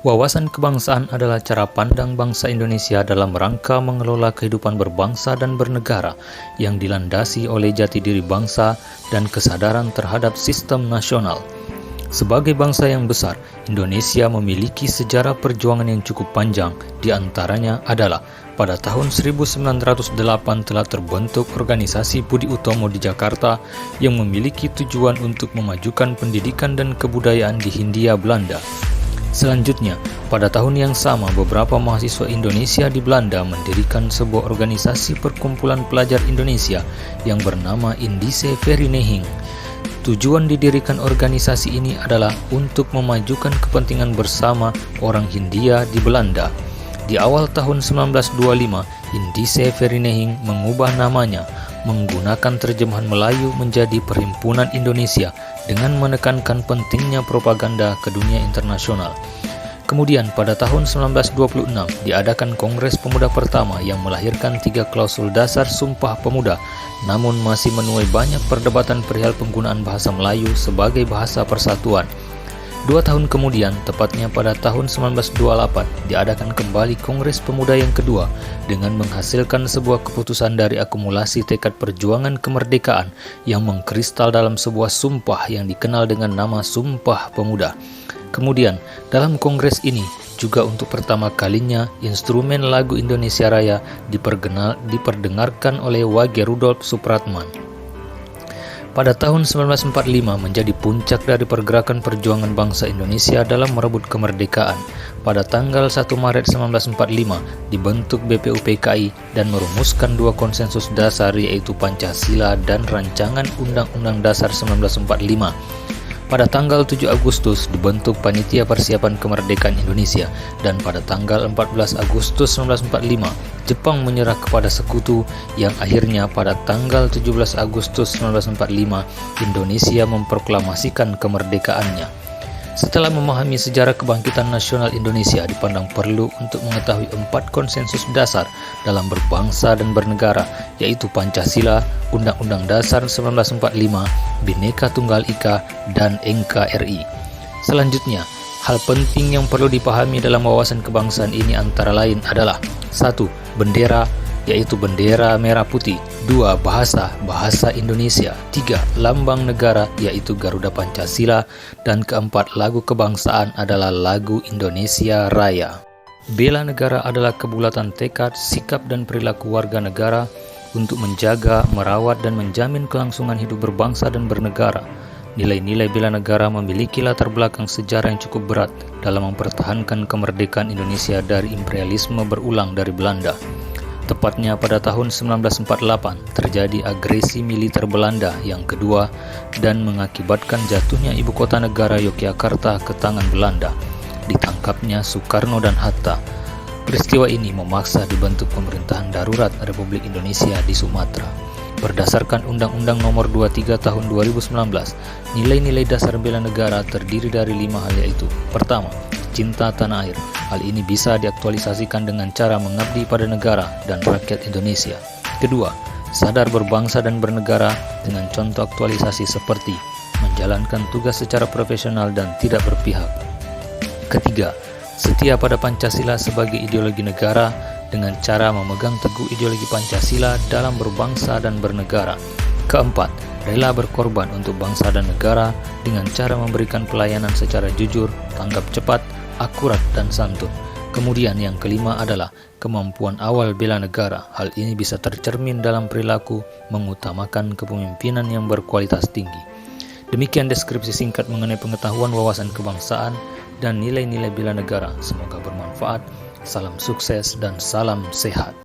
Wawasan kebangsaan adalah cara pandang bangsa Indonesia dalam rangka mengelola kehidupan berbangsa dan bernegara yang dilandasi oleh jati diri bangsa dan kesadaran terhadap sistem nasional. Sebagai bangsa yang besar, Indonesia memiliki sejarah perjuangan yang cukup panjang. Di antaranya adalah pada tahun 1908 telah terbentuk organisasi Budi Utomo di Jakarta yang memiliki tujuan untuk memajukan pendidikan dan kebudayaan di Hindia Belanda. Selanjutnya, pada tahun yang sama beberapa mahasiswa Indonesia di Belanda mendirikan sebuah organisasi perkumpulan pelajar Indonesia yang bernama Indische Vereniging. Tujuan didirikan organisasi ini adalah untuk memajukan kepentingan bersama orang Hindia di Belanda. Di awal tahun 1925, Indische Vereniging mengubah namanya menggunakan terjemahan Melayu menjadi Perhimpunan Indonesia dengan menekankan pentingnya propaganda ke dunia internasional. Kemudian pada tahun 1926 diadakan Kongres Pemuda pertama yang melahirkan 3 klausul dasar Sumpah Pemuda, namun masih menuai banyak perdebatan perihal penggunaan bahasa Melayu sebagai bahasa persatuan. 2 tahun kemudian, tepatnya pada tahun 1928, diadakan kembali Kongres Pemuda yang kedua dengan menghasilkan sebuah keputusan dari akumulasi tekad perjuangan kemerdekaan yang mengkristal dalam sebuah sumpah yang dikenal dengan nama Sumpah Pemuda. Kemudian, dalam kongres ini juga untuk pertama kalinya instrumen lagu Indonesia Raya diperdengarkan oleh Wage Rudolf Supratman. Pada tahun 1945 menjadi puncak dari pergerakan perjuangan bangsa Indonesia dalam merebut kemerdekaan. Pada tanggal 1 Maret 1945 dibentuk BPUPKI dan merumuskan 2 konsensus dasar yaitu Pancasila dan Rancangan Undang-Undang Dasar 1945. Pada tanggal 7 Agustus dibentuk Panitia Persiapan Kemerdekaan Indonesia dan pada tanggal 14 Agustus 1945 Jepang menyerah kepada sekutu yang akhirnya pada tanggal 17 Agustus 1945 Indonesia memproklamasikan kemerdekaannya. Setelah memahami sejarah kebangkitan nasional Indonesia, dipandang perlu untuk mengetahui 4 konsensus dasar dalam berbangsa dan bernegara, yaitu Pancasila, Undang-Undang Dasar 1945, Bhinneka Tunggal Ika, dan NKRI. Selanjutnya, hal penting yang perlu dipahami dalam wawasan kebangsaan ini antara lain adalah 1. Bendera, yaitu bendera merah putih. 2. Bahasa Indonesia. 3. Lambang negara, yaitu Garuda Pancasila. Dan keempat, lagu kebangsaan adalah lagu Indonesia Raya. Bela negara adalah kebulatan tekad, sikap dan perilaku warga negara untuk menjaga, merawat dan menjamin kelangsungan hidup berbangsa dan bernegara. Nilai-nilai bela negara memiliki latar belakang sejarah yang cukup berat dalam mempertahankan kemerdekaan Indonesia dari imperialisme berulang dari Belanda. Tepatnya pada tahun 1948 terjadi agresi militer Belanda yang kedua dan mengakibatkan jatuhnya ibu kota negara Yogyakarta ke tangan Belanda. Ditangkapnya Soekarno dan Hatta. Peristiwa ini memaksa dibentuk pemerintahan darurat Republik Indonesia di Sumatera. Berdasarkan Undang-Undang Nomor 23 Tahun 2019, nilai-nilai dasar bela negara terdiri dari 5 hal yaitu: pertama, cinta tanah air. Hal ini bisa diaktualisasikan dengan cara mengabdi pada negara dan rakyat Indonesia. Kedua, sadar berbangsa dan bernegara dengan contoh aktualisasi seperti menjalankan tugas secara profesional dan tidak berpihak. Ketiga, setia pada Pancasila sebagai ideologi negara dengan cara memegang teguh ideologi Pancasila dalam berbangsa dan bernegara. Keempat, rela berkorban untuk bangsa dan negara dengan cara memberikan pelayanan secara jujur, tanggap cepat, akurat, dan santun. Kemudian yang kelima adalah kemampuan awal bela negara. Hal ini bisa tercermin dalam perilaku mengutamakan kepemimpinan yang berkualitas tinggi. Demikian deskripsi singkat mengenai pengetahuan wawasan kebangsaan dan nilai-nilai bela negara. Semoga bermanfaat. Salam sukses dan salam sehat.